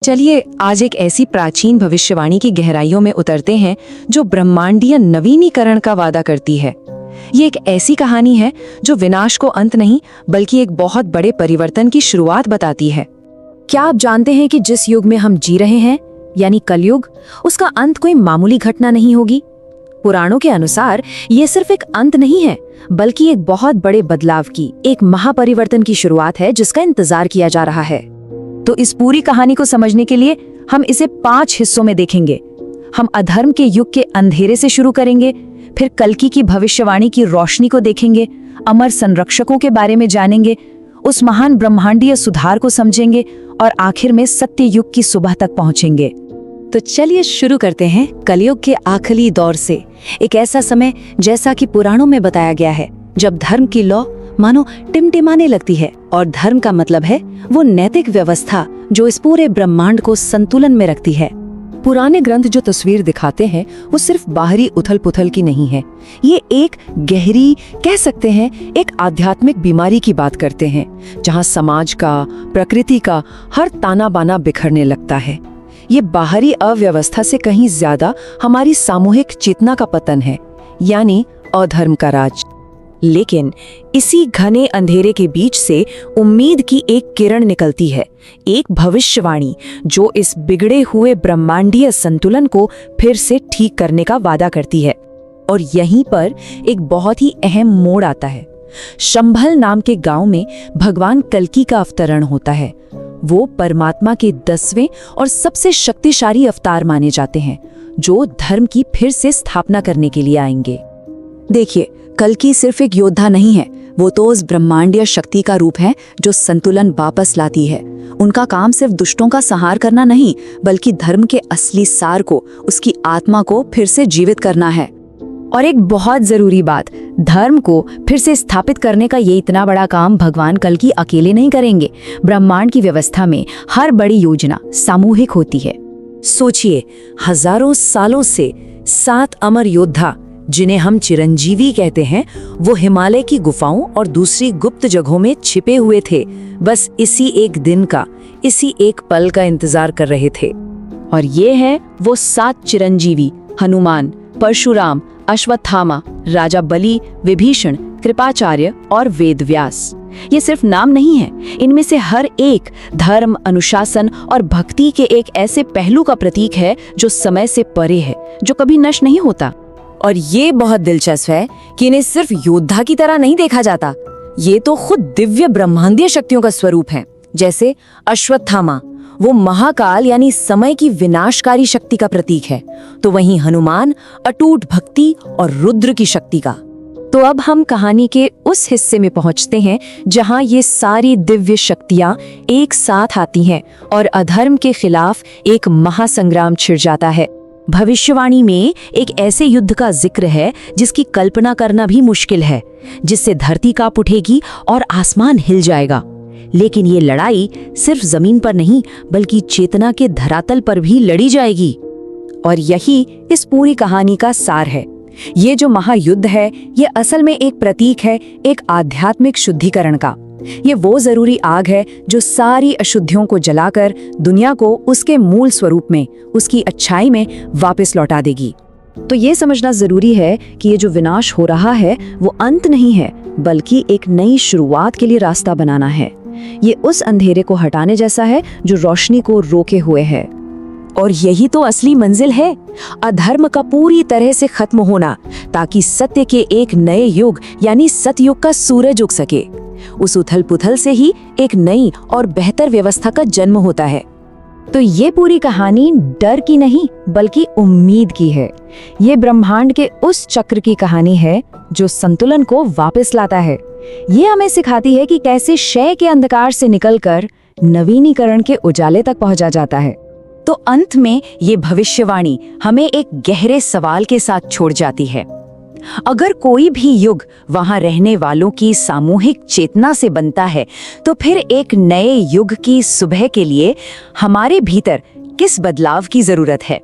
चलिए आज एक ऐसी प्राचीन भविष्यवाणी की गहराइयों में उतरते हैं जो ब्रह्मांडीय नवीनीकरण का वादा करती है। ये एक ऐसी कहानी है जो विनाश को अंत नहीं बल्कि एक बहुत बड़े परिवर्तन की शुरुआत बताती है। क्या आप जानते हैं कि जिस युग में हम जी रहे हैं यानी कलयुग, उसका अंत कोई मामूली घटना नहीं होगी। पुराणों के अनुसार ये सिर्फ एक अंत नहीं है बल्कि एक बहुत बड़े बदलाव की, एक महापरिवर्तन की शुरुआत है जिसका इंतजार किया जा रहा है। तो इस पूरी कहानी को समझने के लिए हम इसे 5 हिस्सों में देखेंगे। हम अधर्म के युग के अंधेरे से शुरू करेंगे, फिर कल्कि की भविष्यवाणी की रोशनी को देखेंगे, अमर संरक्षकों के बारे में जानेंगे, उस महान ब्रह्मांडीय सुधार को समझेंगे और आखिर में सत्य युग की सुबह तक पहुंचेंगे। तो चलिए शुरू करते हैं कलयुग के आखिरी दौर से। एक ऐसा समय जैसा कि पुराणों में बताया गया है, जब धर्म की लौ मानो टिमटिमाने लगती है। और धर्म का मतलब है वो नैतिक व्यवस्था जो इस पूरे ब्रह्मांड को संतुलन में रखती है। पुराने ग्रंथ जो तस्वीर दिखाते हैं वो सिर्फ बाहरी उथल पुथल की नहीं है, ये एक गहरी, कह सकते हैं एक आध्यात्मिक बीमारी की बात करते हैं, जहाँ समाज का, प्रकृति का हर ताना बाना बिखरने लगता है। ये बाहरी अव्यवस्था से कहीं ज्यादा हमारी सामूहिक चेतना का पतन है, यानी अधर्म का राज। लेकिन इसी घने अंधेरे के बीच से उम्मीद की एक किरण निकलती है, एक भविष्यवाणी जो इस बिगड़े हुए ब्रह्मांडीय संतुलन को फिर से ठीक करने का वादा करती है। और यहीं पर एक बहुत ही अहम मोड़ आता है। शंभल नाम के गांव में भगवान कल्कि का अवतरण होता है। वो परमात्मा के 10वें और सबसे शक्तिशाली अवतार माने जाते हैं, जो धर्म की फिर से स्थापना करने के लिए आएंगे। देखिए, कल्कि सिर्फ एक योद्धा नहीं है, वो तो उस ब्रह्मांडीय शक्ति का रूप है जो संतुलन वापस लाती है। उनका काम सिर्फ दुष्टों का संहार करना नहीं, बल्कि धर्म के असली सार को, उसकी आत्मा को फिर से जीवित करना है। और एक बहुत जरूरी बात, धर्म को फिर से स्थापित करने का ये इतना बड़ा काम भगवान कल्कि अकेले नहीं करेंगे। ब्रह्मांड की व्यवस्था में हर बड़ी योजना सामूहिक होती है। सोचिए, हजारों सालों से 7 अमर योद्धा, जिन्हें हम चिरंजीवी कहते हैं, वो हिमालय की गुफाओं और दूसरी गुप्त जगहों में छिपे हुए थे, बस इसी एक दिन का, इसी एक पल का इंतजार कर रहे थे। और ये हैं वो 7 चिरंजीवी: हनुमान, परशुराम, अश्वत्थामा, राजा बलि, विभीषण, कृपाचार्य और वेदव्यास। ये सिर्फ नाम नहीं है, इनमें से हर एक धर्म, अनुशासन और भक्ति के एक ऐसे पहलू का प्रतीक है जो समय से परे है, जो कभी नष्ट नहीं होता। और ये बहुत दिलचस्प है कि इन्हें सिर्फ योद्धा की तरह नहीं देखा जाता, ये तो खुद दिव्य ब्रह्मांडीय शक्तियों का स्वरूप है। जैसे अश्वत्थामा, वो महाकाल यानी समय की विनाशकारी शक्ति का प्रतीक है, तो वहीं हनुमान अटूट भक्ति और रुद्र की शक्ति का। तो अब हम कहानी के उस हिस्से में पहुंचते हैं जहां ये सारी दिव्य शक्तियां एक साथ आती हैं और अधर्म के खिलाफ एक महासंग्राम छिड़ जाता है। भविष्यवाणी में एक ऐसे युद्ध का जिक्र है जिसकी कल्पना करना भी मुश्किल है, जिससे धरती कांप उठेगी और आसमान हिल जाएगा। लेकिन ये लड़ाई सिर्फ जमीन पर नहीं बल्कि चेतना के धरातल पर भी लड़ी जाएगी। और यही इस पूरी कहानी का सार है। ये जो महायुद्ध है, ये असल में एक प्रतीक है एक आध्यात्मिक शुद्धिकरण का। ये वो जरूरी आग है जो सारी अशुद्धियों को जलाकर दुनिया को उसके मूल स्वरूप में, उसकी अच्छाई में वापस लौटा देगी। तो ये समझना जरूरी है कि ये जो विनाश हो रहा है वो अंत नहीं है, बल्कि एक नई शुरुआत के लिए रास्ता बनाना है। ये उस अंधेरे को हटाने जैसा है जो रोशनी को रोके हुए है। और यही तो असली मंजिल है, अधर्म का पूरी तरह से खत्म होना, ताकि सत्य के एक नए युग यानी सतयुग का सूरज उग सके। उस उथल पुथल से ही एक नई और बेहतर व्यवस्था का जन्म होता है। तो ये पूरी कहानी डर की नहीं बल्कि उम्मीद की है। ये ब्रह्मांड के उस चक्र की कहानी है जो संतुलन को वापस लाता है। ये हमें सिखाती है कि कैसे क्षय के अंधकार से निकलकर नवीनीकरण के उजाले तक पहुंचा जाता है। तो अंत में ये भविष्यवाणी हमें एक गहरे सवाल के साथ छोड़ जाती है। अगर कोई भी युग वहां रहने वालों की सामूहिक चेतना से बनता है, तो फिर एक नए युग की सुबह के लिए हमारे भीतर किस बदलाव की जरूरत है?